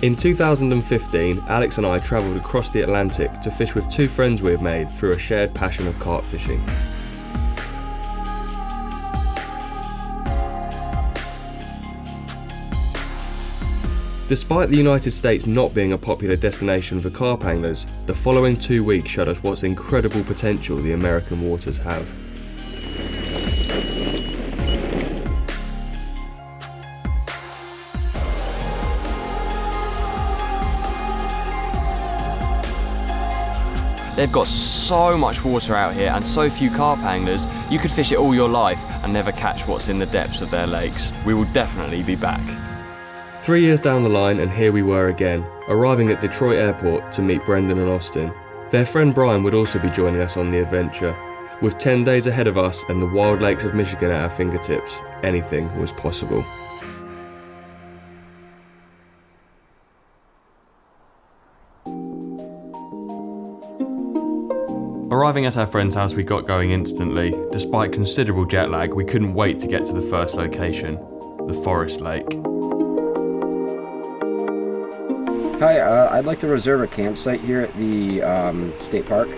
In 2015, Alex and I travelled across the Atlantic to fish with two friends we had made through a shared passion of carp fishing. Despite the United States not being a popular destination for carp anglers, the following 2 weeks showed us what incredible potential the American waters have. They've got so much water out here and so few carp anglers, you could fish it all your life and never catch what's in the depths of their lakes. We will definitely be back. 3 years down the line and here we were again, arriving at Detroit Airport to meet Brendan and Austin. Their friend Brian would also be joining us on the adventure. With 10 days ahead of us and the wild lakes of Michigan at our fingertips, anything was possible. Arriving at our friend's house, we got going instantly. Despite considerable jet lag, we couldn't wait to get to the first location, the Forest Lake. Hi, I'd like to reserve a campsite here at the state park.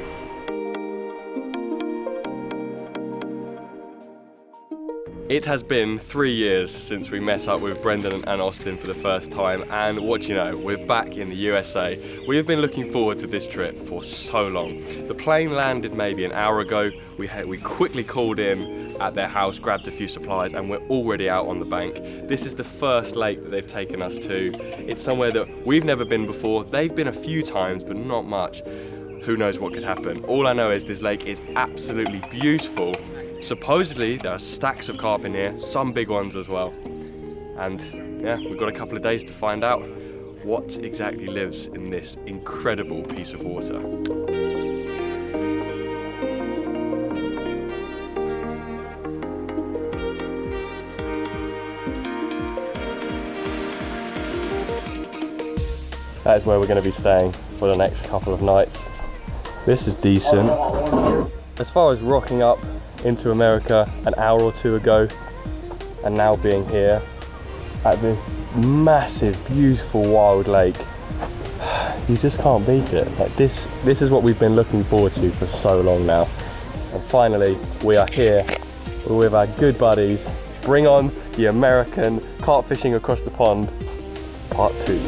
It has been 3 years since we met up with Brendan and Austin for the first time, and what do you know, we're back in the USA. We have been looking forward to this trip for so long. The plane landed maybe an hour ago. We quickly called in at their house, grabbed a few supplies, and we're already out on the bank. This is the first lake that they've taken us to. It's somewhere that we've never been before. They've been a few times, but not much. Who knows what could happen? All I know is this lake is absolutely beautiful. Supposedly there are stacks of carp in here, some big ones as well. And yeah, we've got a couple of days to find out what exactly lives in this incredible piece of water. That is where we're going to be staying for the next couple of nights. This is decent. As far as rocking up into America an hour or two ago and now being here at this massive, beautiful wild lake, you just can't beat it. Like this is what we've been looking forward to for so long now. And finally, we are here with our good buddies. Bring on the American carp fishing across the pond, part 2.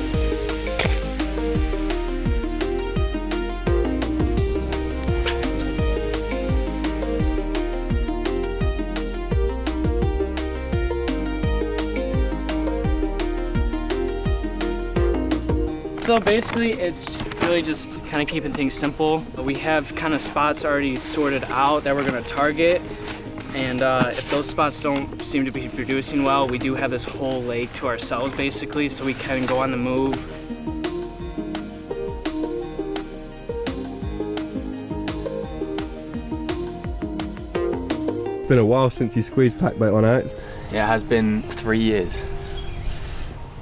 So basically it's really just kind of keeping things simple. We have kind of spots already sorted out that we're going to target, and if those spots don't seem to be producing well, we do have this whole lake to ourselves basically, so we can go on the move. It's been a while since you squeezed pack bait on out. Yeah, it has been 3 years.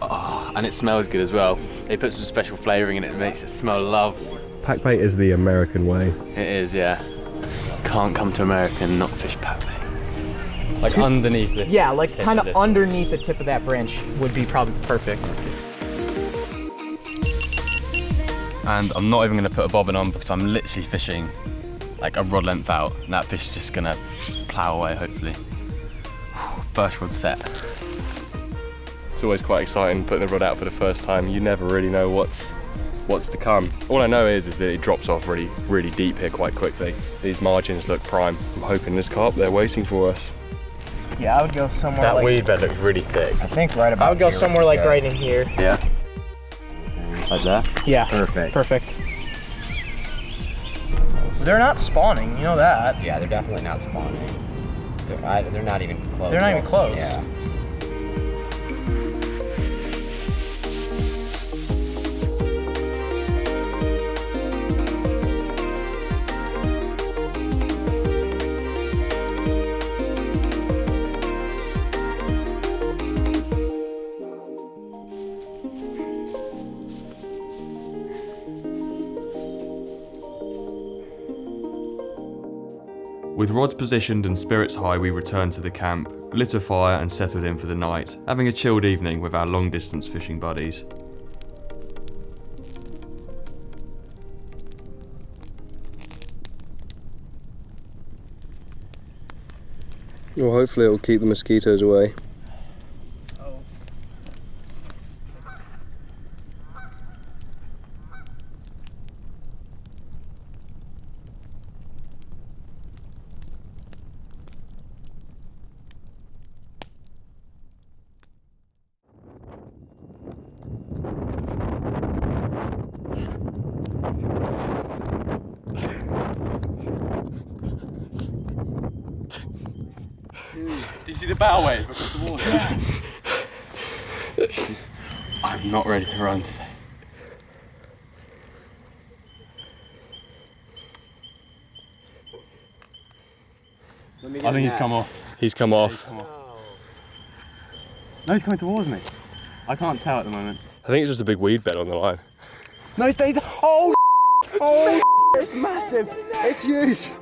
Oh, and it smells good as well. They put some special flavouring in it that makes it smell lovely. Pack bait is the American way. It is, yeah. Can't come to America and not fish pack bait. Like underneath this. Yeah, like kind of underneath the tip of that branch would be probably perfect. And I'm not even going to put a bobbin on because I'm literally fishing like a rod length out, and that fish is just going to plough away hopefully. First rod set. It's always quite exciting putting the rod out for the first time. You never really know what's to come. All I know is that it drops off really deep here quite quickly. These margins look prime. I'm hoping this carp, they're waiting for us. Yeah, I would go somewhere That like... weed bed looks really thick. I think right about I would go here somewhere like right in here. Yeah. Like that? Yeah. Perfect. Perfect. They're not spawning, you know that. Yeah, they're definitely not spawning. They're not even close. They're not even close. Yeah. With rods positioned and spirits high, we returned to the camp, lit a fire and settled in for the night, having a chilled evening with our long distance fishing buddies. Well, hopefully it'll keep the mosquitoes away. Do you see the bow wave across the water? I'm not ready to run today. I think he's come off. He's come off. No, he's coming towards me. I can't tell at the moment. I think it's just a big weed bed on the line. No, it's there. Oh, oh, it's massive. It's huge.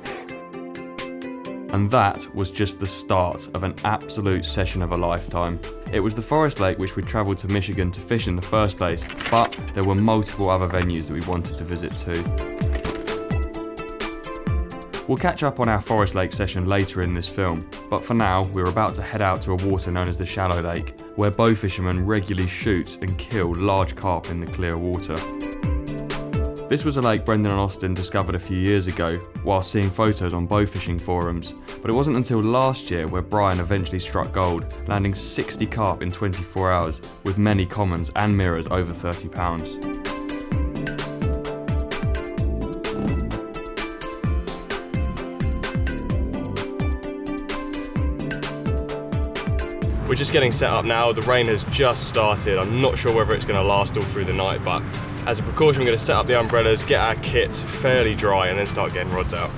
And that was just the start of an absolute session of a lifetime. It was the forest lake which we travelled to Michigan to fish in the first place, but there were multiple other venues that we wanted to visit too. We'll catch up on our forest lake session later in this film, but for now we're about to head out to a water known as the Shallow Lake, where bow fishermen regularly shoot and kill large carp in the clear water. This was a lake Brendan and Austin discovered a few years ago while seeing photos on bow fishing forums, but it wasn't until last year where Brian eventually struck gold, landing 60 carp in 24 hours, with many commons and mirrors over 30 pounds. We're just getting set up now. The rain has just started. I'm not sure whether it's going to last all through the night, but as a precaution, we're going to set up the umbrellas, get our kits fairly dry, and then start getting rods out.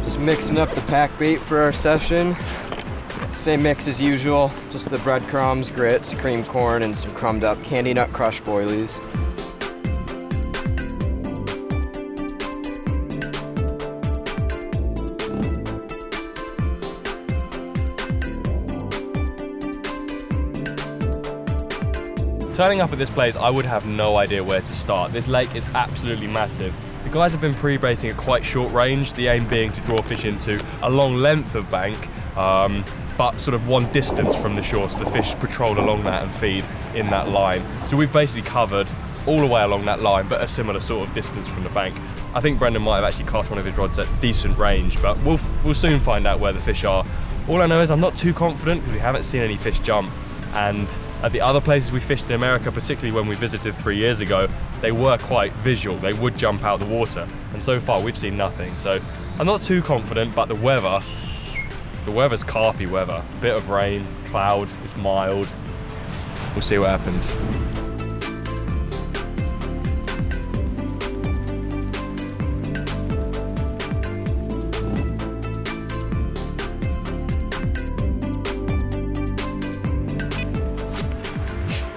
Just mixing up the pack bait for our session. Same mix as usual, just the breadcrumbs, grits, cream corn, and some crumbed up candy nut crush boilies. Turning up at this place, I would have no idea where to start. This lake is absolutely massive. The guys have been pre-baiting a quite short range, the aim being to draw fish into a long length of bank, but sort of one distance from the shore, so the fish patrol along that and feed in that line. So we've basically covered all the way along that line, but a similar sort of distance from the bank. I think Brendan might have actually cast one of his rods at decent range, but we'll soon find out where the fish are. All I know is I'm not too confident because we haven't seen any fish jump, and at the other places we fished in America, particularly when we visited 3 years ago, they were quite visual. They would jump out the water, and so far we've seen nothing. So I'm not too confident, but the weather's carpy weather. Bit of rain, cloud, it's mild. We'll see what happens.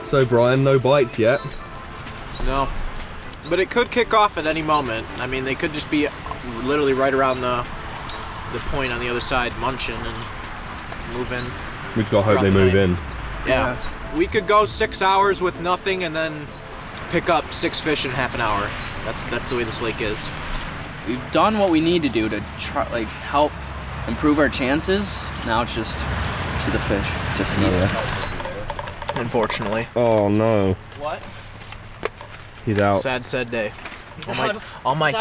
So Brian, no bites yet? No, but it could kick off at any moment. I mean, they could just be literally right around the point on the other side, munching and moving. We've got to hope they move in. Yeah, we could go 6 hours with nothing and then pick up 6 fish in half an hour. That's the way this lake is. We've done what we need to do to try, help improve our chances. Now it's just to the fish to feed. Unfortunately. Oh no. What? He's out. Sad day. All my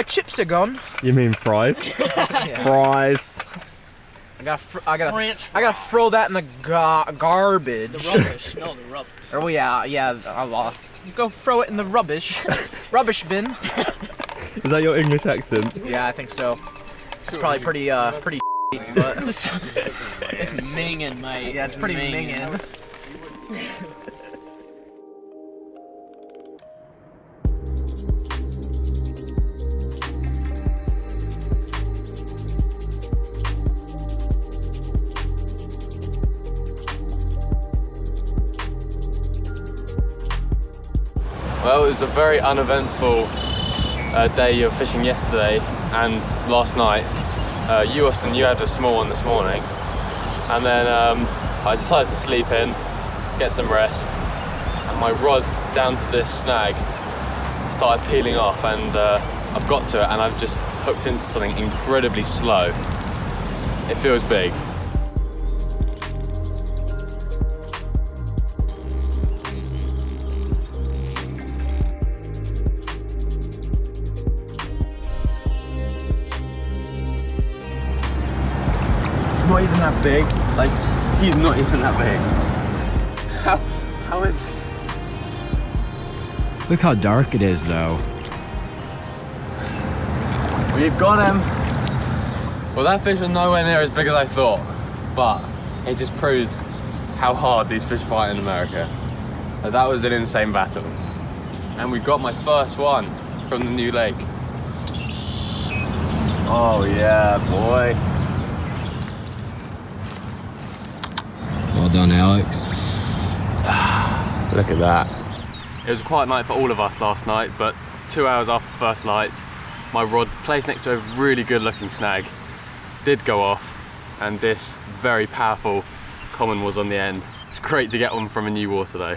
chips are gone. You mean fries? Yeah. Fries. I gotta throw that in the garbage. The rubbish. No, the rubbish. Oh yeah. I'll go throw it in the rubbish bin. Is that your English accent? Yeah, I think so. It's probably pretty but It's minging, mate. yeah, it's pretty minging. Well, it was a very uneventful day of fishing yesterday and last night. You, Austin, you had a small one this morning, and then I decided to sleep in, get some rest, and my rod down to this snag started peeling off, and I've got to it and I've just hooked into something incredibly slow. It feels big. It's not even that big. Like, he's not even that big. How is... Look how dark it is, though. We've got him. Well, that fish was nowhere near as big as I thought, but it just proves how hard these fish fight in America. That was an insane battle. And we got my first one from the new lake. Oh yeah, boy. Well done, Alex. Look at that. It was a quiet night for all of us last night, but 2 hours after first light, my rod placed next to a really good looking snag did go off, and this very powerful common was on the end. It's great to get one from a new water though.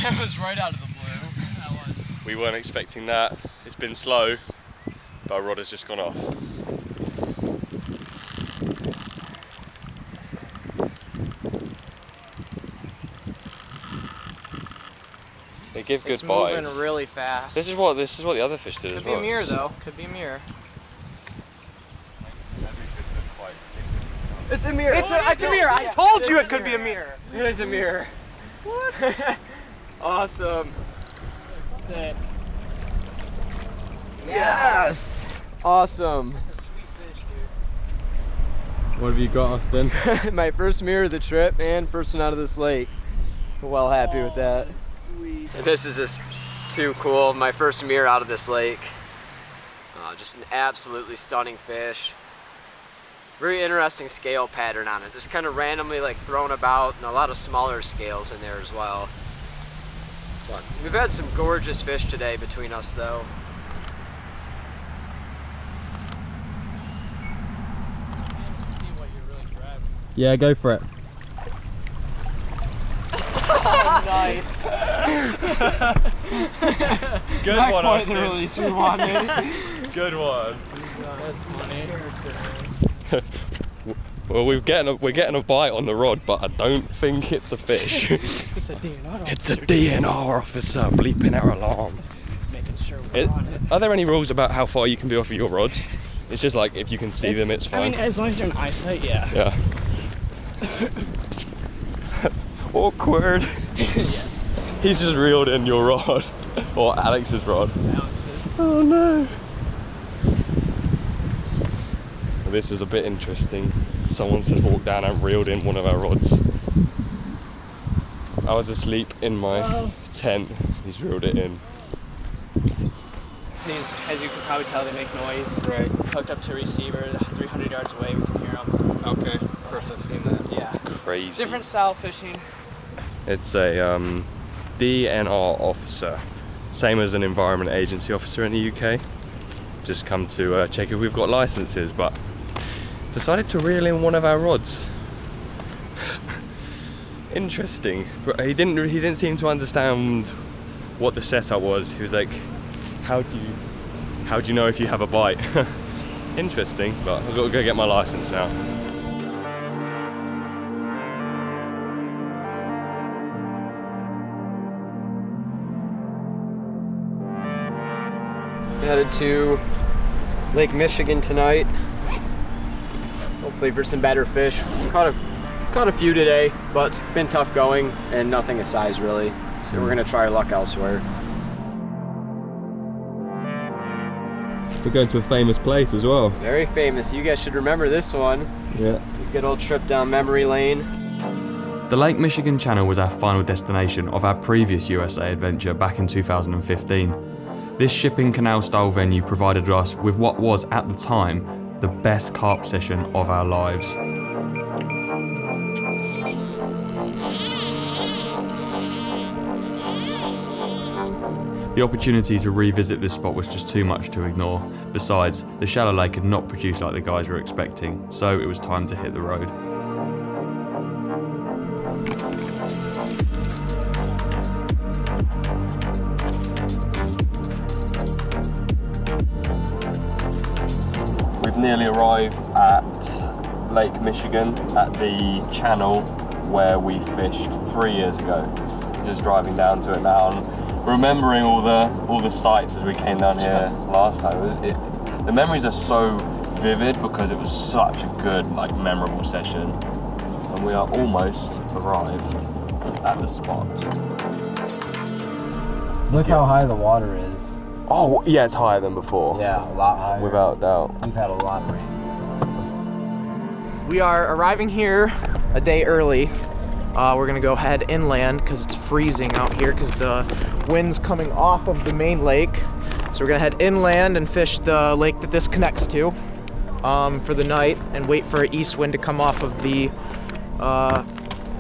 That was right out of the blue. That was. We weren't expecting that. It's been slow, but our rod has just gone off. They give good It's bites. moving really fast. This is what the other fish did as Could well. be a mirror though. Could be a mirror. It's a mirror. It's a mirror. I told you it could be a mirror. It is a mirror. What? Awesome. Sick. Yes. Awesome. That's a sweet fish, What have you got, Austin? My first mirror of the trip and first one out of this lake. Well happy with that. Sweet. This is just too cool. My first mirror out of this lake. Just an absolutely stunning fish. Very interesting scale pattern on it. Just kind of randomly like thrown about, and a lot of smaller scales in there as well. But we've had some gorgeous fish today between us though. Yeah, go for it. Nice. Good Not one, quite Austin. the release we wanted. Good one. That's funny. Well, we're getting a bite on the rod, but I don't think it's a fish. It's a DNR. It's a DNR officer bleeping our alarm. Making sure we're on it. Are there any rules about how far you can be off of your rods? It's just like if you can see them, it's I fine. mean, as long as you're in eyesight, yeah. Yeah. Awkward. He's just reeled in your rod, or Alex's rod. Oh no. This is a bit interesting. Someone's just walked down and reeled in one of our rods. I was asleep in my tent. He's reeled it in. These, as you can probably tell, they make noise. Right. Hooked up to a receiver, 300 yards away, we can hear them. Okay, first I've seen that. Yeah. Crazy. Different style fishing. It's a DNR officer, same as an environment agency officer in the UK. Just come to check if we've got licenses, but decided to reel in one of our rods. Interesting. But he didn't seem to understand what the setup was. He was like, how do you know if you have a bite? Interesting, but I've got to go get my license now. Headed to Lake Michigan tonight. Hopefully for some better fish. Caught a few today, but it's been tough going and nothing of size really. So we're gonna try our luck elsewhere. We're going to a famous place as well. Very famous. You guys should remember this one. Yeah. Good old trip down memory lane. The Lake Michigan Channel was our final destination of our previous USA adventure back in 2015. This shipping canal style venue provided us with what was, at the time, the best carp session of our lives. The opportunity to revisit this spot was just too much to ignore. Besides, the shallow lake had not produced like the guys were expecting, so it was time to hit the road. We've nearly arrived at Lake Michigan at the channel where we fished 3 years ago. Just driving down to it now and remembering all the sights as we came down here last time. The memories are so vivid because it was such a good, like, memorable session. And we are almost arrived at the spot. Look how high the water is. Oh, yeah, it's higher than before. Yeah, a lot higher. Without doubt. We've had a lot of rain. We are arriving here a day early. We're gonna go head inland because it's freezing out here because the wind's coming off of the main lake. So we're gonna head inland and fish the lake that this connects to for the night and wait for an east wind to come off of the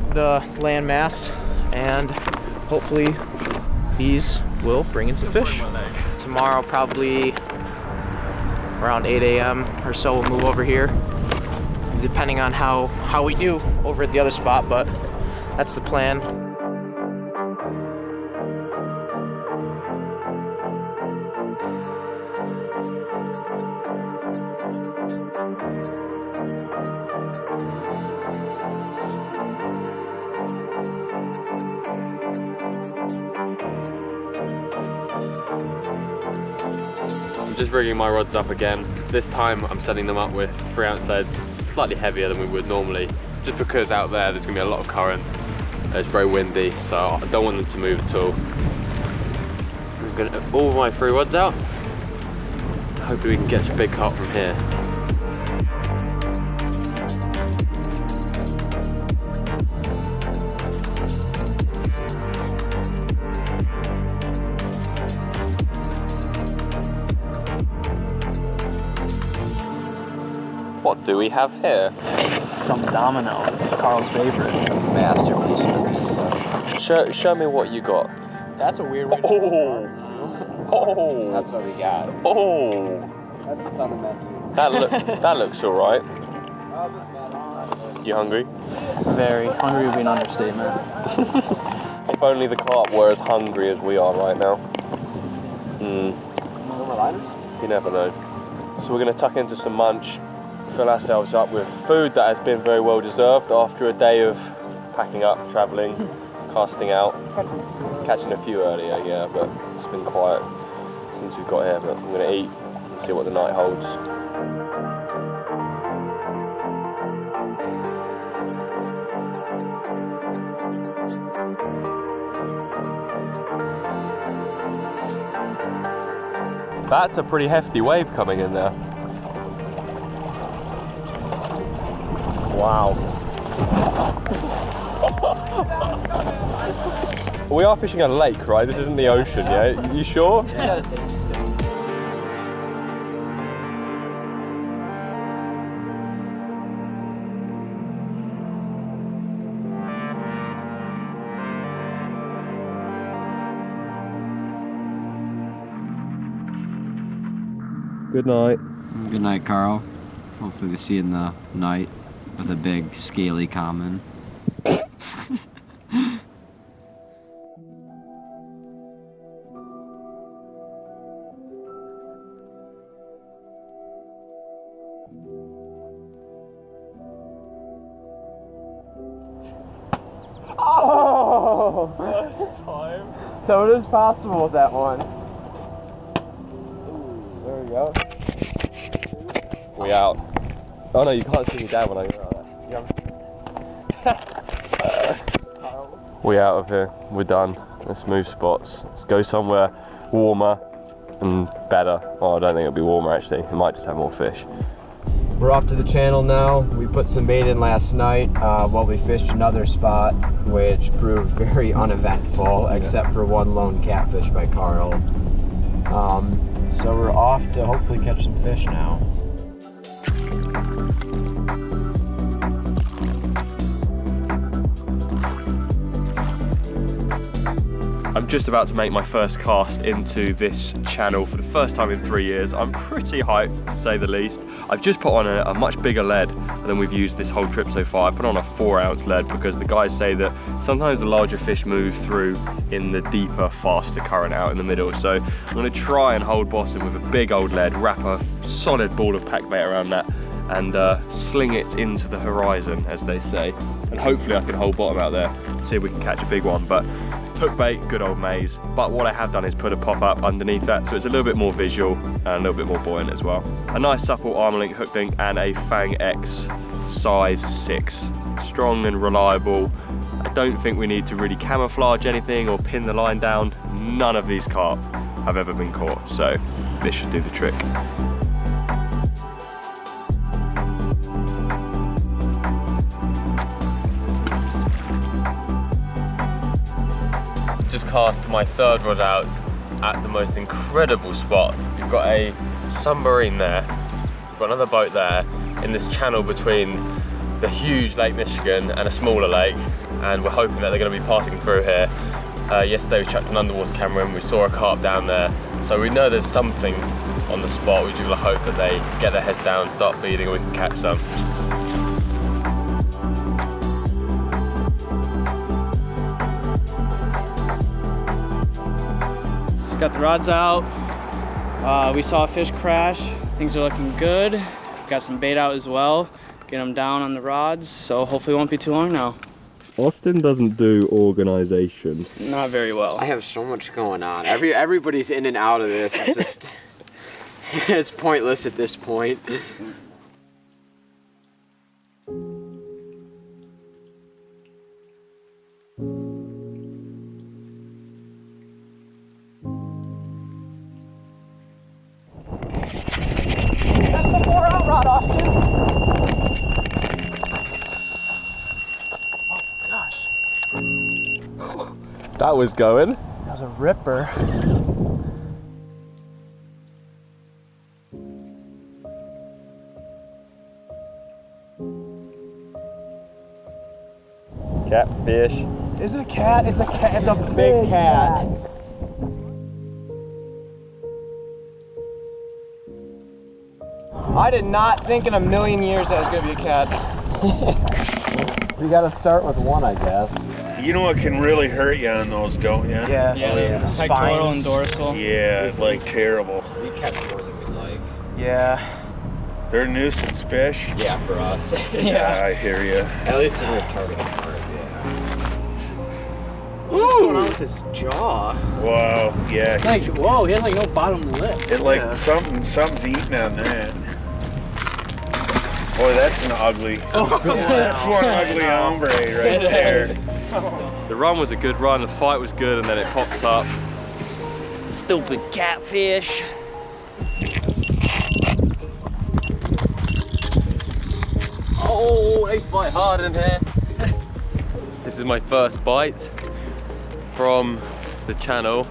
landmass, and hopefully these will bring in some fish. Tomorrow, probably around 8 a.m. or so, we'll move over here, depending on how we do over at the other spot, but that's the plan. I'm just rigging my rods up again. This time I'm setting them up with 3-ounce leads, slightly heavier than we would normally, just because out there's gonna be a lot of current. It's very windy, so I don't want them to move at all. I'm gonna have all my 3 rods out. Hopefully we can catch a big carp from here. What do we have here? Some dominoes, Carl's favorite. Masterpiece of this. Show me what you got. That's a weird way to Oh! That's what we got. Oh! That's on the menu. That looks all right. You hungry? Very. Hungry would be an understatement. If only the carp were as hungry as we are right now. You never know. So we're going to tuck into some munch, fill ourselves up with food that has been very well deserved after a day of packing up, travelling, casting out, catching a few earlier, yeah, but it's been quiet since we've got here. But I'm going to eat and see what the night holds. That's a pretty hefty wave coming in there. Wow. We are fishing a lake, right? This isn't the ocean, yeah? You sure? Yeah. Good night. Good night, Carl. Hopefully we see you in the night with a big scaly common. Oh! First time. So it is possible with that one. There we go. We out. Oh no, you can't see me down when I go out. We out of here. We're done. Let's move spots. Let's go somewhere warmer and better. Oh, I don't think it'll be warmer actually. It might just have more fish. We're off to the channel now. We put some bait in last night while we fished another spot, which proved very uneventful, except for one lone catfish by Carl. So we're off to hopefully catch some fish now. I'm just about to make my first cast into this channel for the first time in 3 years. I'm pretty hyped, to say the least. I've just put on a much bigger lead than we've used this whole trip so far. I put on a 4-ounce lead because the guys say that sometimes the larger fish move through in the deeper, faster current out in the middle. So I'm gonna try and hold bottom with a big old lead, wrap a solid ball of pack bait around that, and sling it into the horizon, as they say. And hopefully I can hold bottom out there, see if we can catch a big one. But hook bait, good old maze. But what I have done is put a pop up underneath that, so it's a little bit more visual and a little bit more buoyant as well. A nice supple arm link hook link and a Fang X size 6. Strong and reliable. I don't think we need to really camouflage anything or pin the line down. None of these carp have ever been caught, so this should do the trick. Just cast my 3rd rod out at the most incredible spot. You've got a submarine there, you've got another boat there in this channel between the huge Lake Michigan and a smaller lake, and we're hoping that they're going to be passing through here. Yesterday we chucked an underwater camera in, we saw a carp down there, so we know there's something on the spot. We do hope that they get their heads down, start feeding, and we can catch some. Got the rods out. We saw a fish crash. Things are looking good. Got some bait out as well. Get them down on the rods, so hopefully it won't be too long now. Austin doesn't do organization. Not very well. I have so much going on. Everybody's in and out of this. It's just, it's pointless at this point. That was going. That was a ripper. Catfish. Is it a cat? It's a cat. It's a big cat. I did not think in a million years that was gonna be a cat. We gotta start with one, I guess. You know what can really hurt you on those, don't you? Yeah, the pectoral and dorsal. Yeah, like terrible. We catch more than we like. Yeah. They're nuisance fish. Yeah, for us. Yeah, I hear you. At least when we're targeting carp, yeah. What's going on with his jaw? Wow, yeah. It's like, whoa, he has like no bottom lip. It like something's eating on that. Boy, that's an ugly. That's one ugly hombre right there. The run was a good run, the fight was good, and then it popped up. Stupid catfish. Oh, they fight hard in here. This is my first bite from the channel.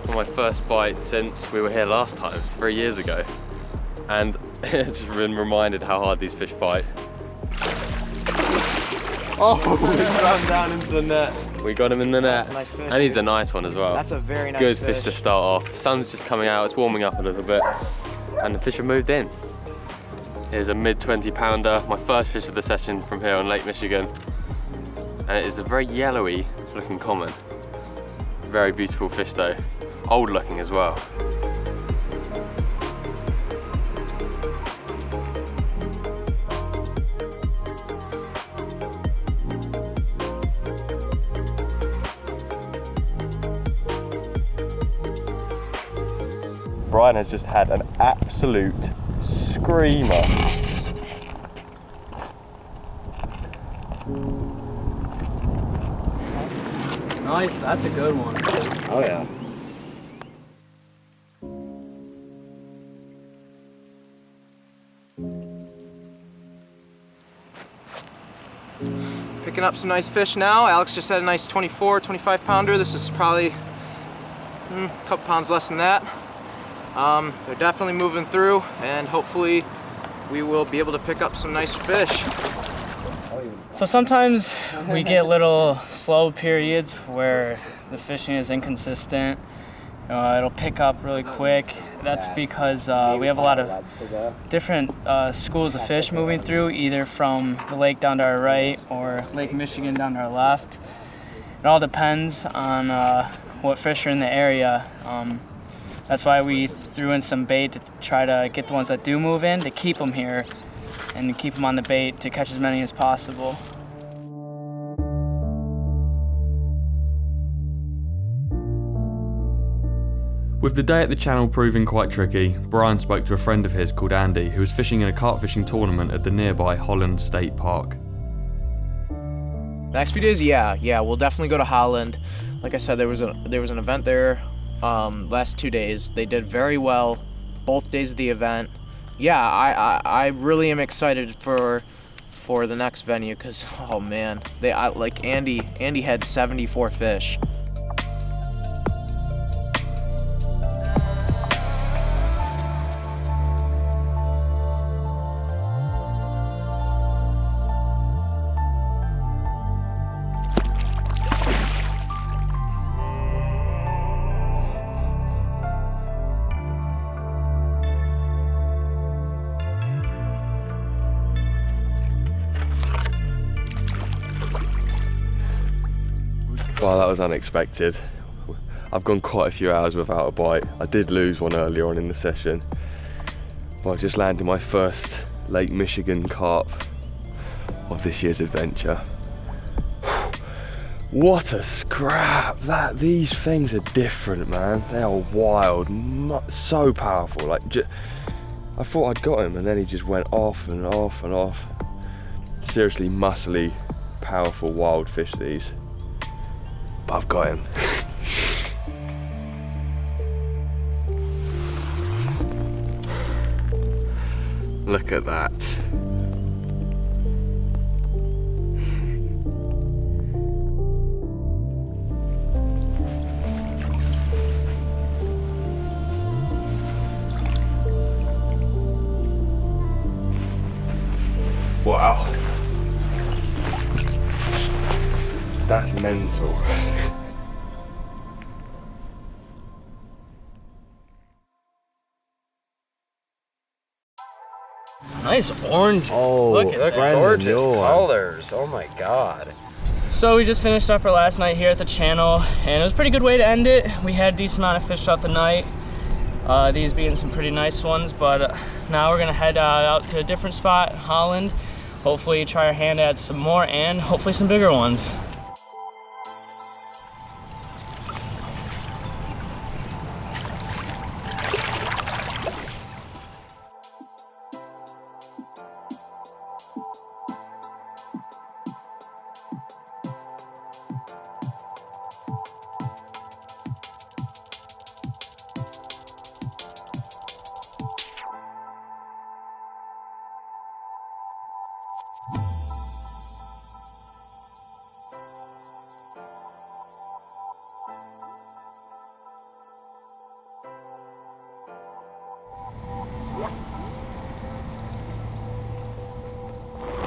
My first bite since we were here last time, 3 years ago. And it's just been reminded how hard these fish fight. Oh, he's run down into the net. We got him in the net. Nice fish, and he's a nice one as well. That's a very nice Good fish to start off. Sun's just coming out, it's warming up a little bit. And the fish have moved in. Here's a mid 20 pounder, my first fish of the session from here on Lake Michigan. And it is a very yellowy looking common. Very beautiful fish though. Old looking as well. Brian has just had an absolute screamer. Nice, that's a good one. Oh yeah. Picking up some nice fish now. Alex just had a nice 24, 25 pounder. This is probably a couple pounds less than that. They're definitely moving through, and hopefully we will be able to pick up some nice fish. So sometimes we get little slow periods where the fishing is inconsistent. It'll pick up really quick. That's because we have a lot of different schools of fish moving through, either from the lake down to our right or Lake Michigan down to our left. It all depends on what fish are in the area. That's why we threw in some bait to try to get the ones that do move in, to keep them here and keep them on the bait to catch as many as possible. With the day at the channel proving quite tricky, Brian spoke to a friend of his called Andy who was fishing in a carp fishing tournament at the nearby Holland State Park. Next few days, yeah, we'll definitely go to Holland. Like I said, there was an event there last 2 days. They did very well both days of the event. Yeah, I really am excited for the next venue, because oh man, like Andy had 74 fish. Wow, that was unexpected. I've gone quite a few hours without a bite. I did lose one earlier on in the session, but I just landed my first Lake Michigan carp of this year's adventure. What a scrap! These things are different, man. They are wild, so powerful. Like, I thought I'd got him, and then he just went off and off and off. Seriously muscly, powerful wild fish, these. But I've got him. Look at that. Wow. That's mental. Nice orange. Oh, look at that. gorgeous colors. Oh my god. So we just finished up our last night here at the channel, and it was a pretty good way to end it. We had a decent amount of fish throughout the night, these being some pretty nice ones, but now we're gonna head out to a different spot, Holland. Hopefully try our hand at some more, and hopefully some bigger ones.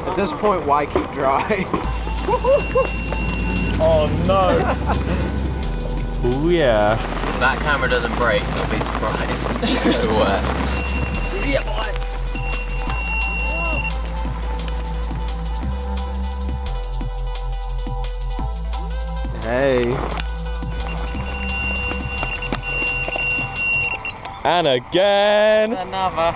At this point, why keep dry? Oh no. Oh yeah. If that camera doesn't break, I'll be surprised. So Yeah, boy. Hey. And again. Another.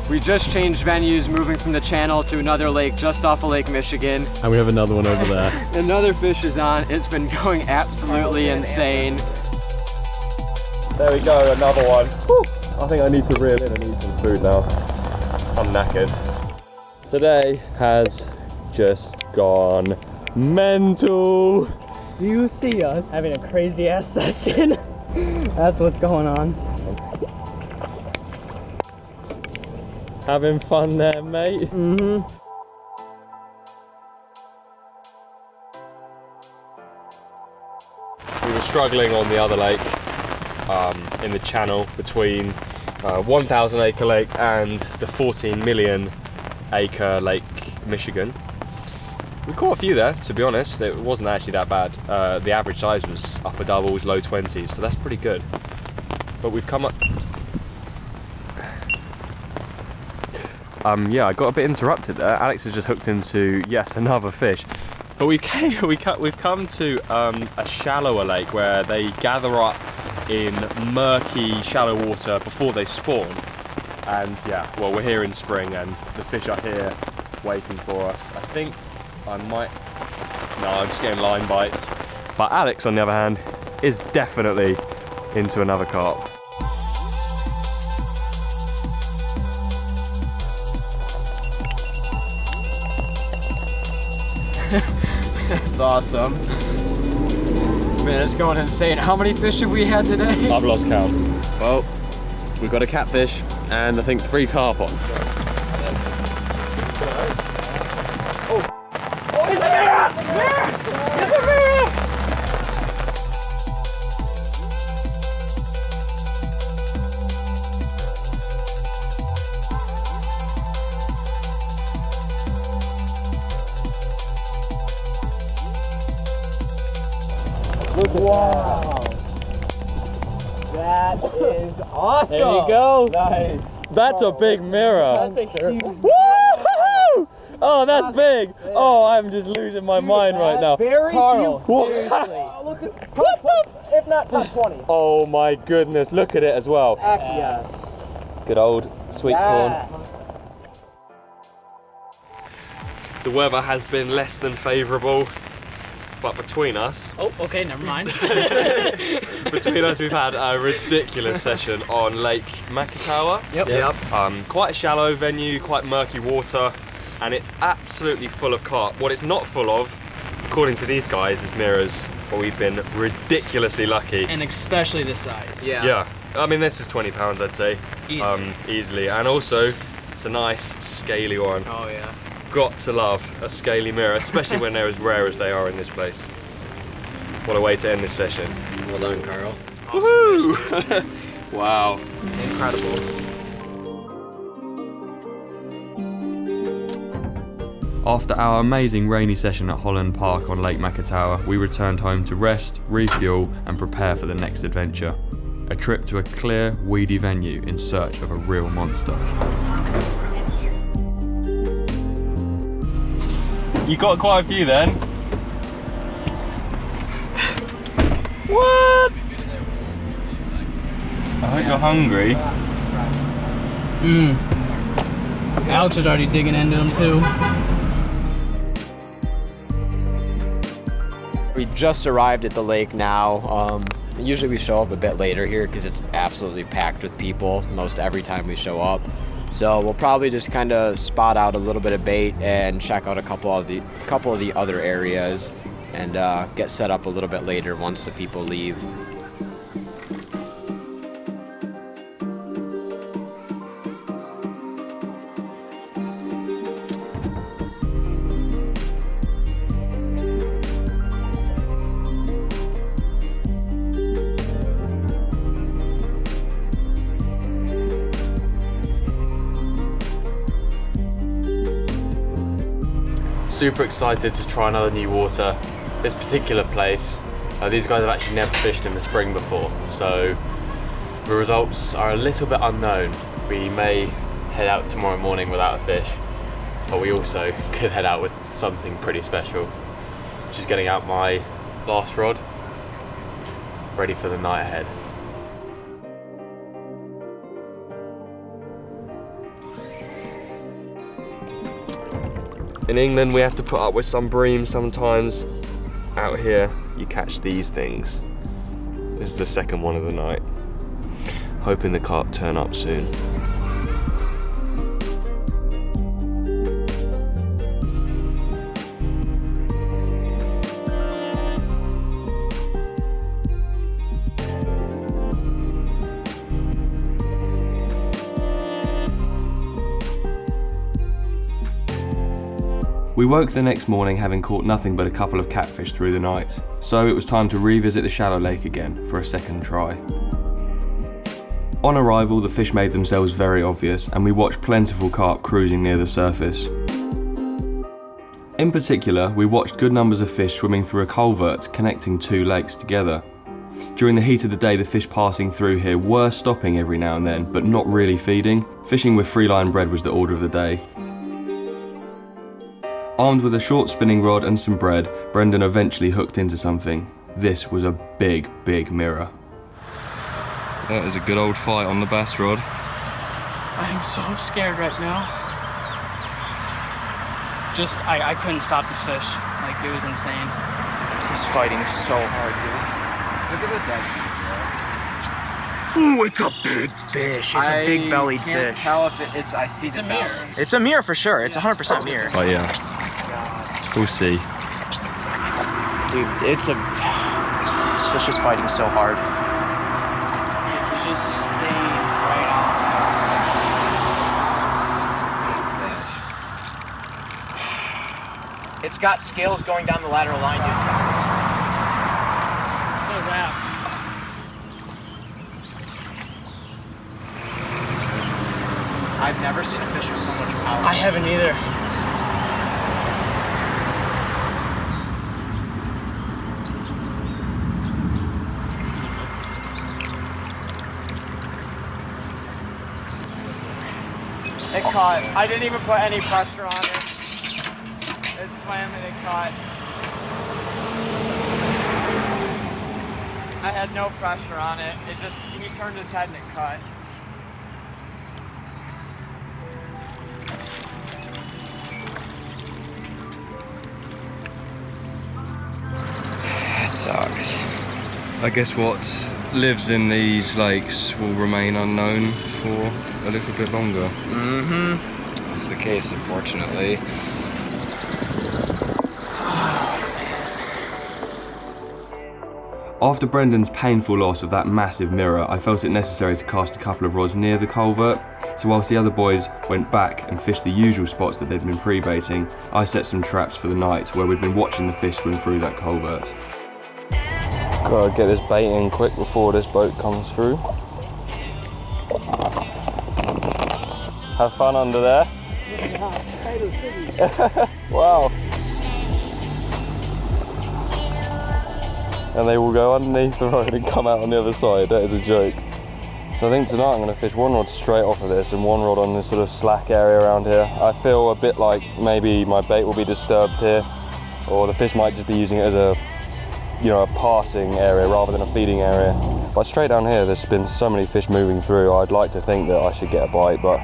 We just changed venues, moving from the channel to another lake just off of Lake Michigan. And we have another one over there. Another fish is on. It's been going absolutely insane. There we go, another one. Whew. I think I need to reel in and eat some food now. I'm knackered. Today has just gone mental. Do you see us having a crazy ass session? That's what's going on. Having fun there, mate. Mm-hmm. We were struggling on the other lake, in the channel between 1,000 acre lake and the 14 million acre Lake Michigan. We caught a few there, to be honest. It wasn't actually that bad. The average size was upper doubles, low 20s, so that's pretty good. But we've come up... yeah, I got a bit interrupted there. Alex has just hooked into, yes, another fish. But we've come to a shallower lake where they gather up in murky, shallow water before they spawn. And yeah, well, we're here in spring and the fish are here waiting for us. I think I might... No, I'm just getting line bites. But Alex, on the other hand, is definitely into another carp. That's awesome. Man, it's going insane. How many fish have we had today? I've lost count. Well, we've got a catfish and I think 3 carp on. Wow. That is awesome. There you go. Nice. That's a big mirror. That's a huge. Woo-hoo! Oh, that's big. Oh, I'm just losing my mind right now. Very Carl. seriously. Look at top, if not top 20. Oh my goodness, look at it as well. Heck yes. Good old sweet corn. The weather has been less than favourable, but between us... Oh, okay, never mind. Between us, we've had a ridiculous session on Lake Makatawa. Yep. Quite a shallow venue, quite murky water, and it's absolutely full of carp. What it's not full of, according to these guys, is mirrors, but we've been ridiculously lucky. And especially this size. Yeah. I mean, this is 20 pounds, I'd say. Easily. And also, it's a nice, scaly one. Oh, yeah. Got to love a scaly mirror, especially when they're as rare as they are in this place. What a way to end this session. Well done, Carl. Woohoo! Wow. Incredible. After our amazing rainy session at Holland Park on Lake Makatawa, we returned home to rest, refuel and prepare for the next adventure. A trip to a clear, weedy venue in search of a real monster. You got quite a few then. What? I hope you're hungry. Alex is already digging into them too. We just arrived at the lake now. Usually we show up a bit later here because it's absolutely packed with people most every time we show up. So we'll probably just kind of spot out a little bit of bait and check out a couple of the other areas and get set up a little bit later once the people leave. Super excited to try another new water. This particular place, these guys have actually never fished in the spring before, so the results are a little bit unknown. We may head out tomorrow morning without a fish, but we also could head out with something pretty special, which is getting out my last rod, ready for the night ahead. In England, we have to put up with some bream sometimes. Out here, you catch these things. This is the second one of the night. Hoping the carp turn up soon. We woke the next morning having caught nothing but a couple of catfish through the night, so it was time to revisit the shallow lake again for a second try. On arrival, the fish made themselves very obvious, and we watched plentiful carp cruising near the surface. In particular, we watched good numbers of fish swimming through a culvert connecting two lakes together. During the heat of the day, the fish passing through here were stopping every now and then, but not really feeding. Fishing with free line bread was the order of the day. Armed with a short spinning rod and some bread, Brendan eventually hooked into something. This was a big, big mirror. That is a good old fight on the bass rod. I am so scared right now. I couldn't stop this fish. Like, it was insane. He's fighting so hard, dude. Look at the dead. Ooh, it's a big fish. It's a big bellied I can't fish. tell if it's. I see the mirror. It's a mirror for sure. It's 100% mirror. But yeah, we'll see. Dude, it's a. This fish is fighting so hard. He's just staying right on. It's got scales going down the lateral line, dude. It's still wrapped. I've never seen a fish with so much power. I haven't either. It caught. I didn't even put any pressure on it. It swam and it caught. I had no pressure on it. He turned his head and it cut. That sucks. I guess what lives in these lakes will remain unknown for a little bit longer. Mm-hmm. That's the case, unfortunately. After Brendan's painful loss of that massive mirror, I felt it necessary to cast a couple of rods near the culvert. So whilst the other boys went back and fished the usual spots that they'd been pre-baiting, I set some traps for the night where we'd been watching the fish swim through that culvert. Gotta get this bait in quick before this boat comes through. Have fun under there. Wow. And they will go underneath the road and come out on the other side. That is a joke. So I think tonight I'm going to fish one rod straight off of this and one rod on this sort of slack area around here. I feel a bit like maybe my bait will be disturbed here, or the fish might just be using it as a, you know, a passing area rather than a feeding area. But straight down here, there's been so many fish moving through. I'd like to think that I should get a bite, but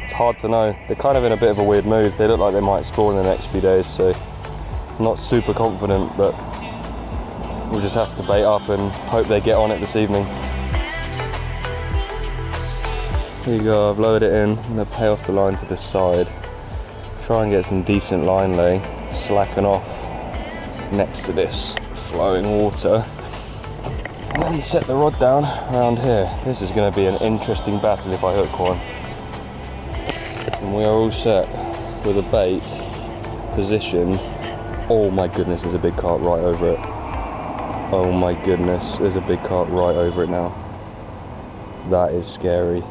it's hard to know. They're kind of in a bit of a weird mood. They look like they might spawn in the next few days, so I'm not super confident, but we'll just have to bait up and hope they get on it this evening. Here you go, I've lowered it in. I'm going to pay off the line to the side. Try and get some decent line lay, slacken off next to this flowing water. And then set the rod down around here. This is going to be an interesting battle if I hook one. And we are all set with a bait positioned. Oh my goodness, there's a big carp right over it. Oh my goodness, there's a big carp right over it now. That is scary.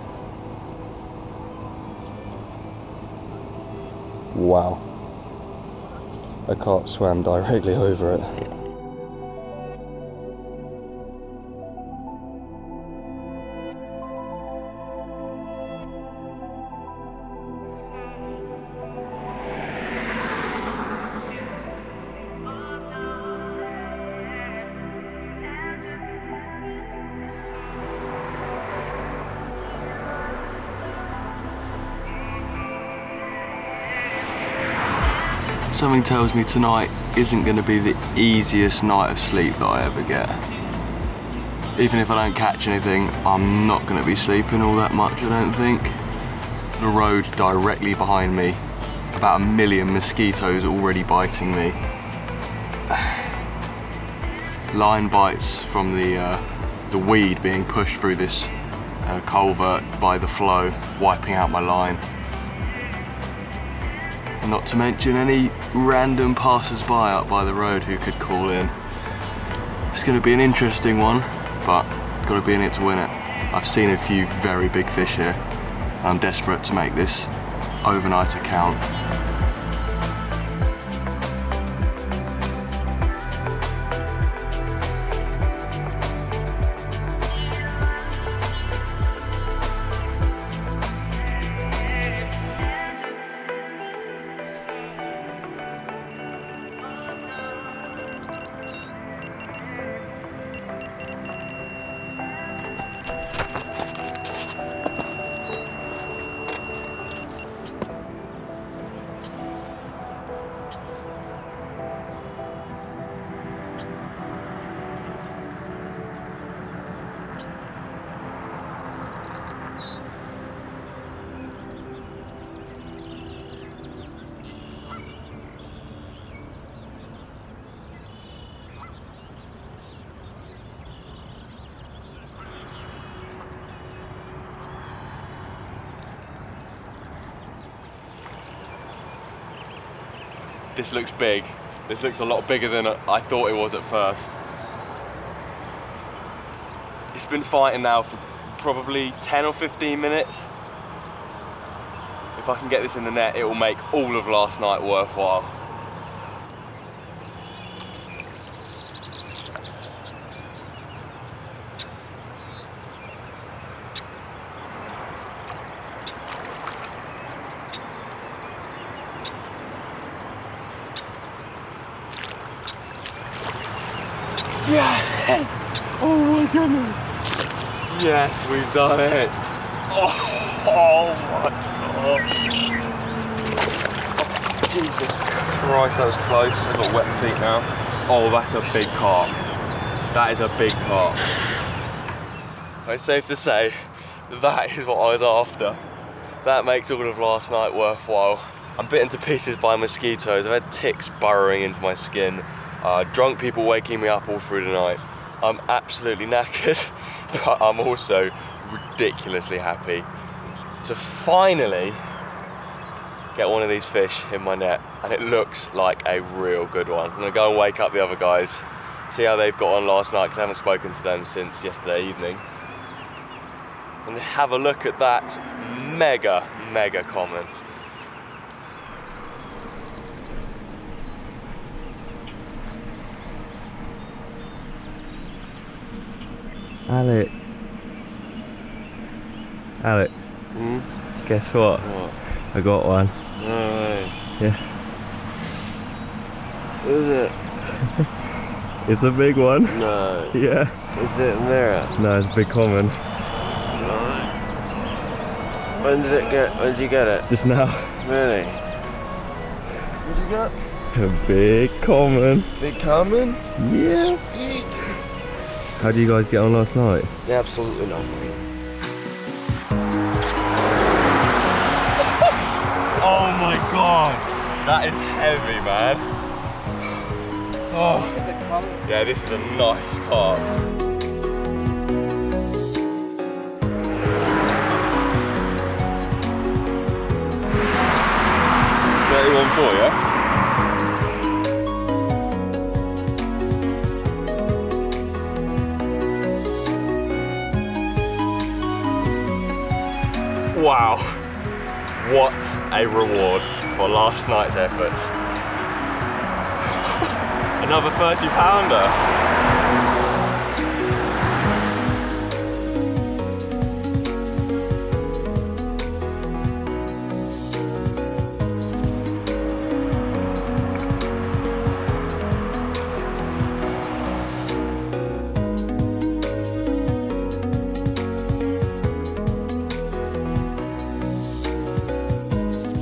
Wow. A carp swam directly over it. Something tells me tonight isn't going to be the easiest night of sleep that I ever get. Even if I don't catch anything, I'm not going to be sleeping all that much, I don't think. The road directly behind me, about 1 million mosquitoes already biting me. Line bites from the weed being pushed through this culvert by the flow, wiping out my line. Not to mention any random passers-by up by the road who could call in. It's going to be an interesting one, but got to be in it to win it. I've seen a few very big fish here. I'm desperate to make this overnighter count. This looks big. This looks a lot bigger than I thought it was at first. It's been fighting now for probably 10 or 15 minutes. If I can get this in the net, it will make all of last night worthwhile. Yes! Oh my goodness! Yes, we've done it! Oh my god! Oh, Jesus Christ, that was close. I've got wet feet now. Oh, that's a big carp. That is a big carp. It's safe to say that is what I was after. That makes all of last night worthwhile. I'm bitten to pieces by mosquitoes. I've had ticks burrowing into my skin. Drunk people waking me up all through the night. I'm absolutely knackered, but I'm also ridiculously happy to finally get one of these fish in my net, and it looks like a real good one. I'm gonna go and wake up the other guys, see how they've got on last night, because I haven't spoken to them since yesterday evening, and have a look at that mega common. Alex, guess what? What? I got one. No way. Yeah. Is it? It's a big one. No. Yeah. Is it a mirror? No, it's a big common. When did you get it? Just now. Really? What did you get? A big common. Big common? Yeah. Sweet. How did you guys get on last night? Absolutely nothing. Oh my god, that is heavy, man. Oh, yeah, this is a nice carp. $31.4, yeah? Wow, what a reward for last night's efforts. Another 30-pounder.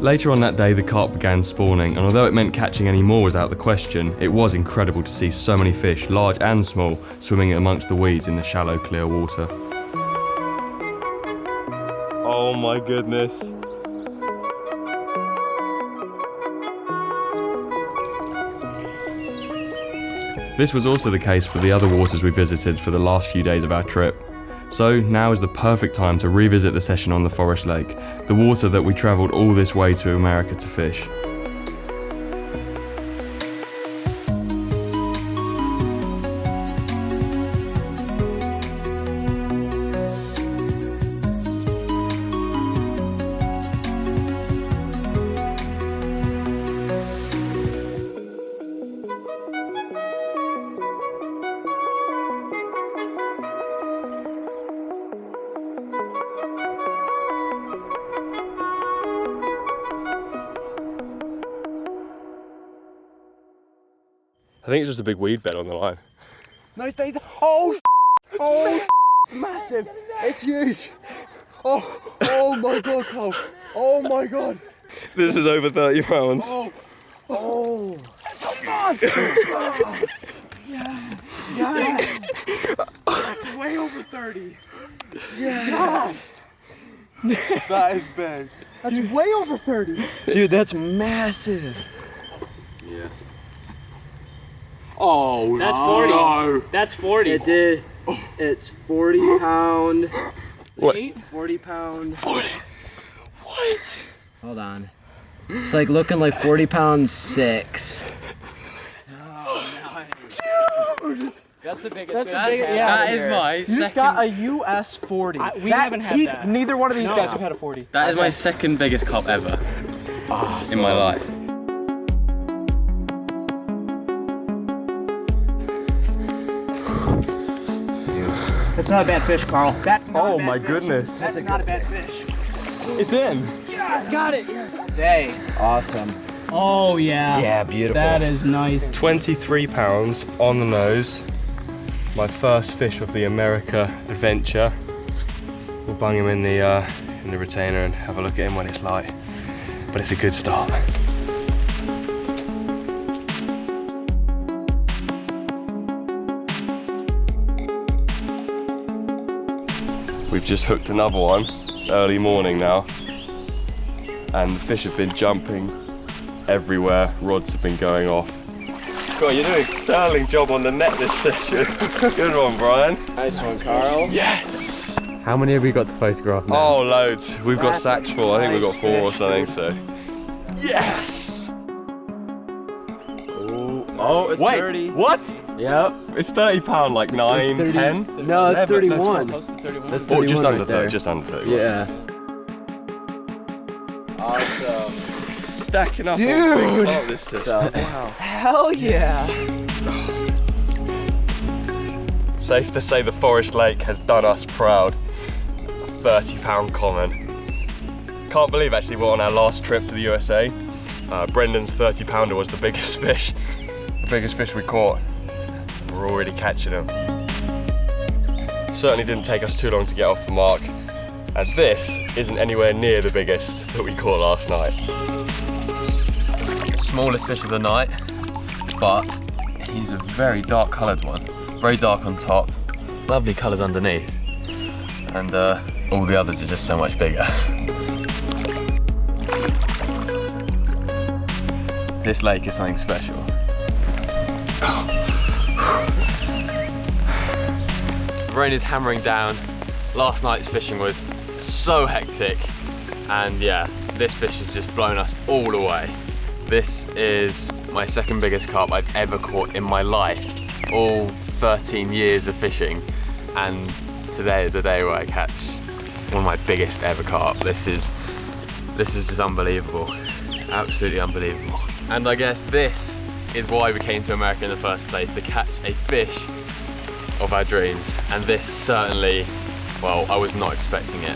Later on that day, the carp began spawning, and although it meant catching any more was out of the question, it was incredible to see so many fish, large and small, swimming amongst the weeds in the shallow, clear water. Oh my goodness. This was also the case for the other waters we visited for the last few days of our trip. So now is the perfect time to revisit the session on the Forest Lake, the water that we travelled all this way to America to fish. think it's just a big weed bed on the line. Nice day. Oh, oh, it's massive. It's huge. Oh my God, Carl. Oh my God. This is over 30 pounds. Oh. Come on. Yes. That's way over 30. Yes. That is big. That's way over 30. Dude, that's massive. Yeah. Oh, that's 40. No. That's 40. It did. It's 40 pound. What? 40 pound. 40. What? Hold on. It's like looking like 40 pounds 6. Dude. That's the biggest. That is my. You just got a US 40. We haven't had that. Neither one of these guys have had a 40. That is my second biggest carp ever in my life. That's not a bad fish, Carl. That's not a bad my fish. goodness. That's not a bad fish. It's in. Yeah, got it. Yes. Day. Awesome. Oh yeah. Yeah, beautiful. That is nice. 23 pounds on the nose. My first fish of the America adventure. We'll bung him in the retainer and have a look at him when it's light. But it's a good start. We've just hooked another one. It's early morning now. And the fish have been jumping everywhere. Rods have been going off. God, you're doing a sterling job on the net this session. Good one, Brian. Nice one, Carl. Yes! How many have we got to photograph now? Oh, loads. We've got sacks full. I think we've got 4 or something, so. Yes! Oh, it's Wait, 30. what? Yep. It's 30 pound, like 9, 10? No, it's 11, 31. That's That's oh, just 31 under right 30, there. just under 30. Yeah. Awesome. Stacking up Dude! on big carp this session. So, Wow. hell yeah. Safe to say the Forest Lake has done us proud. 30 pound common. Can't believe actually we're on our last trip to the USA. Brendan's 30 pounder was the biggest fish. The biggest fish we caught. We're already catching them. Certainly didn't take us too long to get off the mark. And this isn't anywhere near the biggest that we caught last night. Smallest fish of the night, but he's a very dark coloured one. Very dark on top, lovely colours underneath. And all the others are just so much bigger. This lake is something special. The rain is hammering down. Last night's fishing was so hectic, and yeah, this fish has just blown us all away. This is my second biggest carp I've ever caught in my life, all 13 years of fishing, and today is the day where I catch one of my biggest ever carp. This is just unbelievable, absolutely unbelievable. And I guess this is why we came to America in the first place, to catch a fish of our dreams. And this certainly, well, I was not expecting it.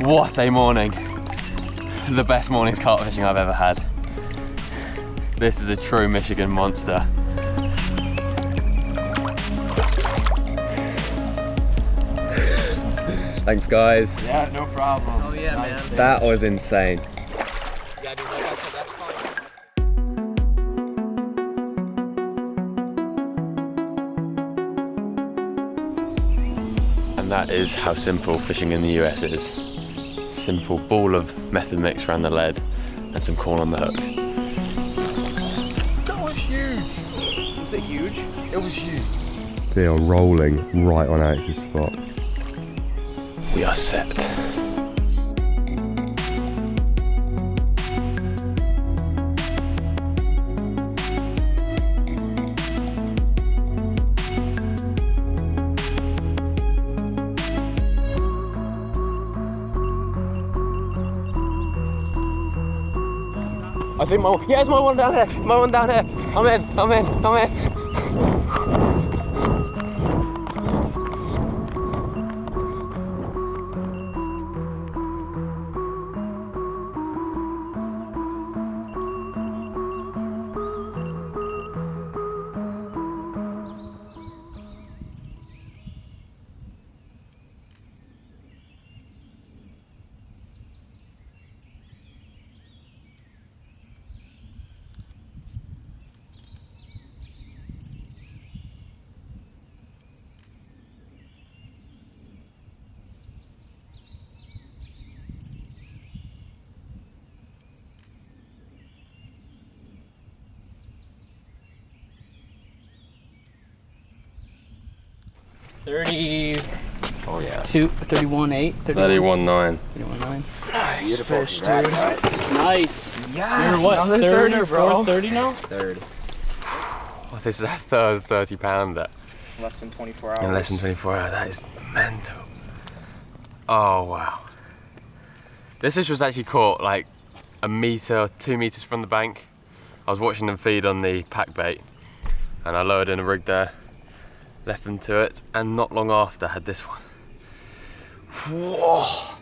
What a morning. The best morning's carp fishing I've ever had. This is a true Michigan monster. Thanks guys. Yeah, no problem. Oh yeah, man. That was insane. Yeah, dude, like I said, that's fine. And that is how simple fishing in the US is. Simple ball of method mix around the lead and some corn on the hook. That was huge. Was it huge? It was huge. They are rolling right on Alex's spot. We are set. I think there's my one down here. My one down here. I'm in. 30. Oh yeah. 31.8. 31.9. 31.9. Nice Beautiful fish, dude. dude. Nice. Yeah. You're what? Another 30 30, or bro. 430 now? Third. Oh, this is our third 30 pounder Less than 24 hours. in less than 24 hours. That is mental. Oh wow. This fish was actually caught like a metre, 2 meters from the bank. I was watching them feed on the pack bait and I lowered in a rig there, left them to it, and not long after had this one. Whoa!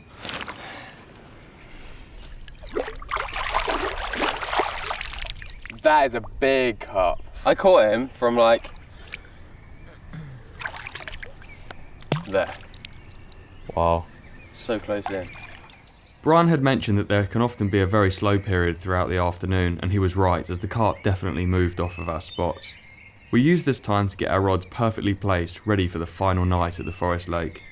That is a big carp. I caught him from like there. Wow. So close in. Brian had mentioned that there can often be a very slow period throughout the afternoon, and he was right, as the carp definitely moved off of our spots. We used this time to get our rods perfectly placed, ready for the final night at the forest lake.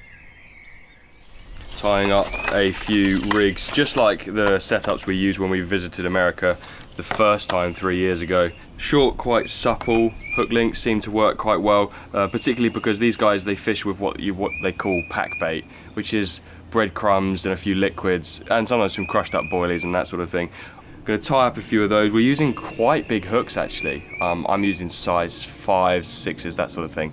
Tying up a few rigs, just like the setups we used when we visited America the first time 3 years ago. Short, quite supple hook links seem to work quite well, particularly because these guys, they fish with what they call pack bait, which is breadcrumbs and a few liquids, and sometimes some crushed up boilies and that sort of thing. I'm going to tie up a few of those. We're using quite big hooks actually. I'm using size 5s, 6s, that sort of thing,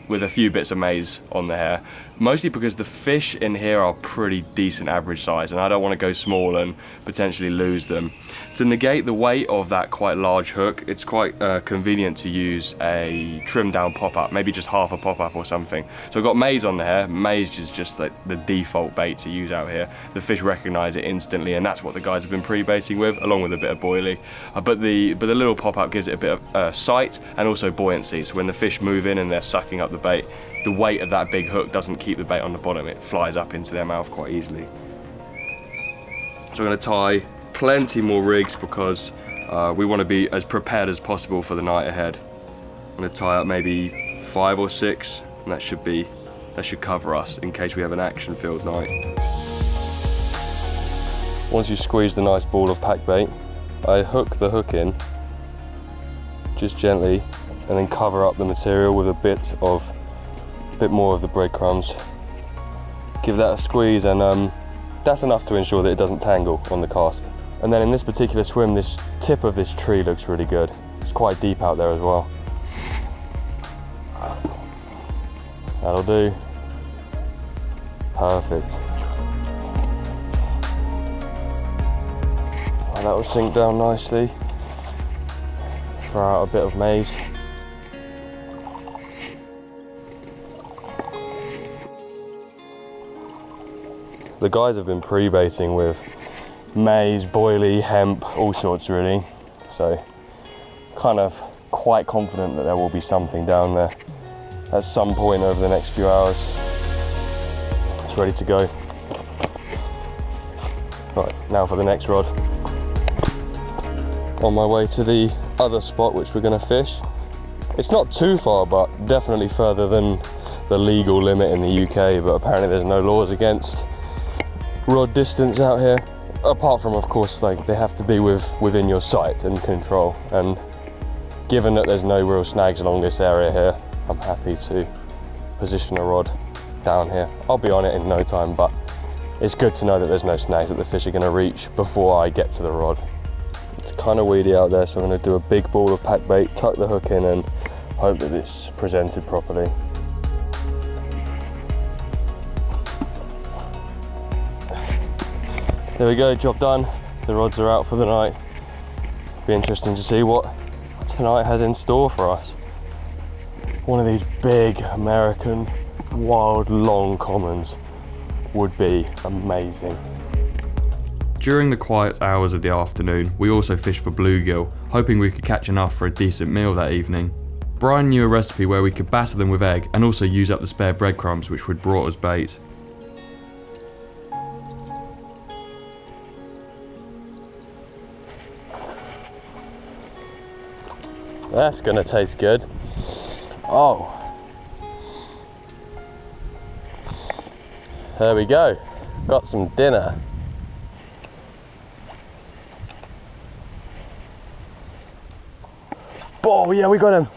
with a few bits of maize on the hair. Mostly because the fish in here are pretty decent average size and I don't want to go small and potentially lose them. To negate the weight of that quite large hook, it's quite convenient to use a trimmed down pop-up, maybe just half a pop-up or something. So I've got maize on the hair. Maize is just like the default bait to use out here. The fish recognize it instantly and that's what the guys have been pre-baiting with, along with a bit of boilie. But the little pop-up gives it a bit of sight and also buoyancy, so when the fish move in and they're sucking up the bait, the weight of that big hook doesn't keep the bait on the bottom, it flies up into their mouth quite easily. So I'm going to tie plenty more rigs because we want to be as prepared as possible for the night ahead. I'm going to tie up maybe 5 or 6 and that should cover us in case we have an action-filled night. Once you squeeze the nice ball of pack bait, I hook the hook in just gently and then cover up the material with a bit more of the breadcrumbs. Give that a squeeze and that's enough to ensure that it doesn't tangle on the cast. And then in this particular swim, this tip of this tree looks really good. It's quite deep out there as well. That'll do. Perfect. And that will sink down nicely. Throw out a bit of maize. The guys have been pre-baiting with maize, boilie, hemp, all sorts really. So kind of quite confident that there will be something down there at some point over the next few hours. It's ready to go. Right, now for the next rod. On my way to the other spot which we're going to fish. It's not too far, but definitely further than the legal limit in the UK, but apparently there's no laws against rod distance out here, apart from of course like they have to be within your sight and control, and given that there's no real snags along this area here, I'm happy to position a rod down here. I'll be on it in no time, but it's good to know that there's no snags that the fish are going to reach before I get to the rod. It's kind of weedy out there, so I'm going to do a big ball of pack bait, tuck the hook in and hope that it's presented properly. There we go, job done. The rods are out for the night. Be interesting to see what tonight has in store for us. One of these big American wild long commons would be amazing. During the quiet hours of the afternoon, we also fished for bluegill, hoping we could catch enough for a decent meal that evening. Brian knew a recipe where we could batter them with egg and also use up the spare breadcrumbs which we'd brought as bait. That's gonna taste good. Oh. There we go. Got some dinner. Oh yeah, we got him.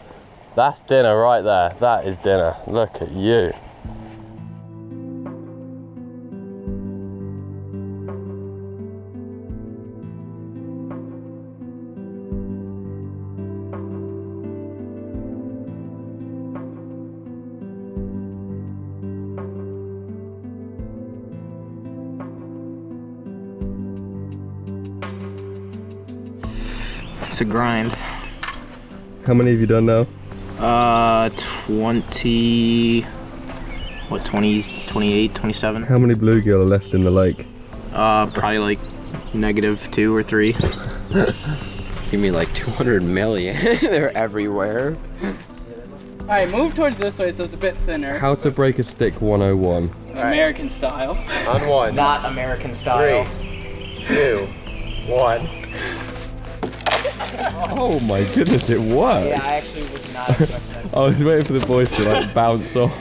That's dinner right there. That is dinner. Look at you. It's a grind. How many have you done now? 20, what, 20, 28, 27? How many bluegill are left in the lake? Probably like -2 or 3. Give me like 200 million. They're everywhere. All right, move towards this way so it's a bit thinner. How to break a stick 101. American style. On 1. Not American style. 3, 2, 1. Oh my goodness, it worked! Yeah, I actually was not expecting that. I was waiting for the boys to like bounce off.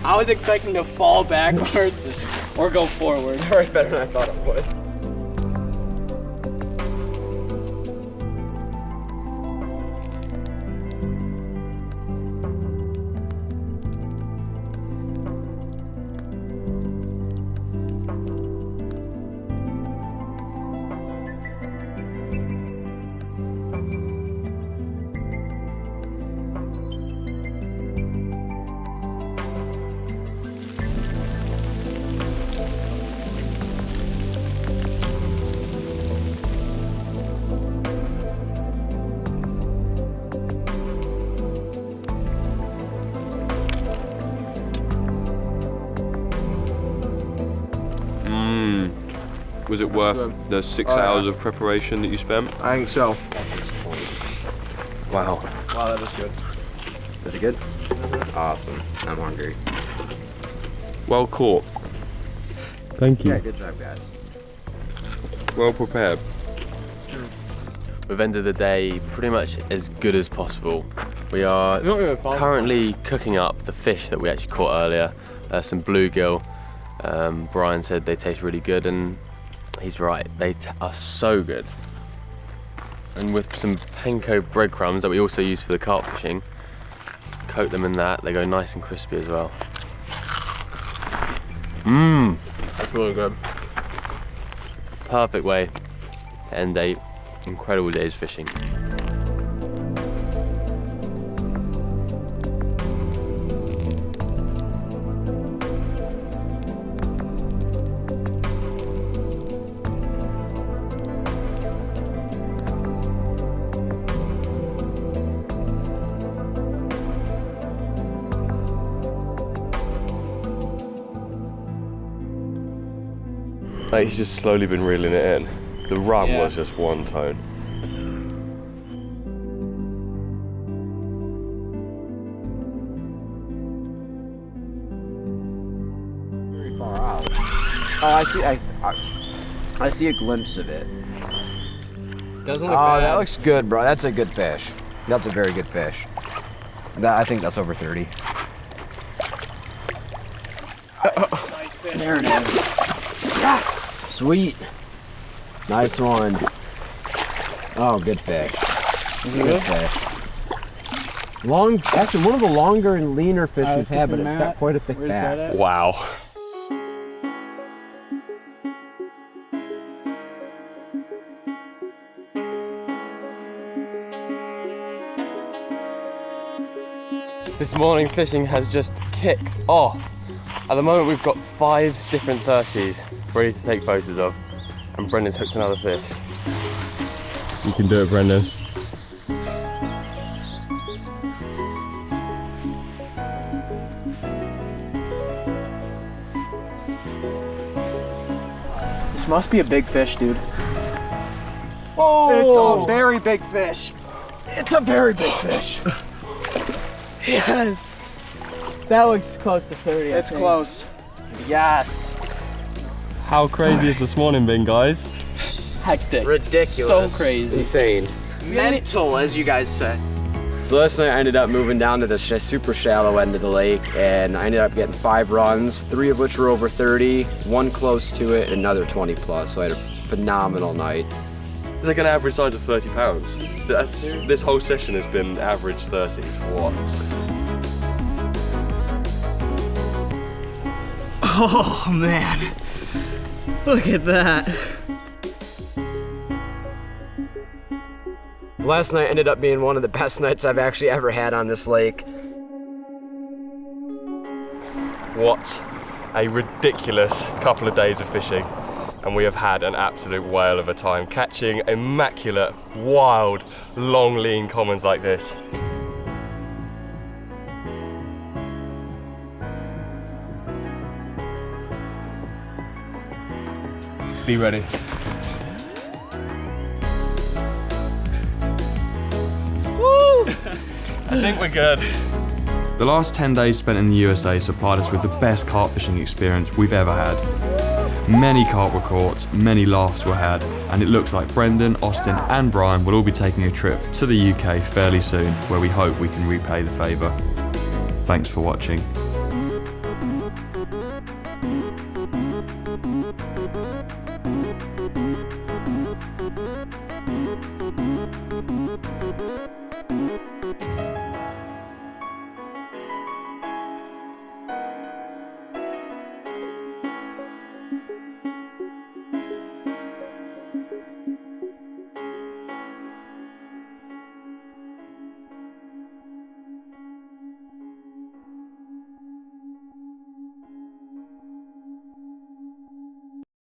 I was expecting to fall backwards or go forward. That worked better than I thought it would. Was it worth the 6 hours of preparation that you spent? I think so. Wow. Wow, that was good. Is it good? Awesome. I'm hungry. Well caught. Thank you. Yeah, good job, guys. Well prepared. We've ended the day pretty much as good as possible. We are currently cooking up the fish that we actually caught earlier, some bluegill. Brian said they taste really good, and he's right, they are so good. And with some panko breadcrumbs that we also use for the carp fishing, coat them in that, they go nice and crispy as well. Mmm, that's really good. Perfect way to end a incredible day's fishing. Like, he's just slowly been reeling it in. The run was just one tone. Very far out. Oh, I see a glimpse of it. Doesn't look bad. That looks good, bro. That's a good fish. That's a very good fish. I think that's over 30. Nice fish. There it is. Yes! Sweet. Nice one. Oh, good fish. Good fish. Long, actually one of the longer and leaner fish we've had, but it's got quite a thick back. Wow. This morning's fishing has just kicked off. At the moment we've got 5 different 30s ready to take photos of, and Brendan's hooked another fish. You can do it, Brendan. This must be a big fish, dude. Oh! It's a very big fish. It's a very big fish. Yes. That looks close to 30. It's close. Yes. How crazy has this morning been, guys? Hectic. Ridiculous. So crazy. Insane. Mental, as you guys say. So last night I ended up moving down to the super shallow end of the lake, and I ended up getting 5 runs, 3 of which were over 30, 1 close to it, and another 20 plus. So I had a phenomenal night. It's like an average size of 30 pounds. This whole session has been average 30. What? Oh man, look at that. Last night ended up being one of the best nights I've actually ever had on this lake. What a ridiculous couple of days of fishing, and we have had an absolute whale of a time catching immaculate, wild, long, lean commons like this. Be ready. Woo! I think we're good. The last 10 days spent in the USA supplied us with the best carp fishing experience we've ever had. Many carp were caught, many laughs were had, and it looks like Brendan, Austin and Brian will all be taking a trip to the UK fairly soon, where we hope we can repay the favour. Thanks for watching.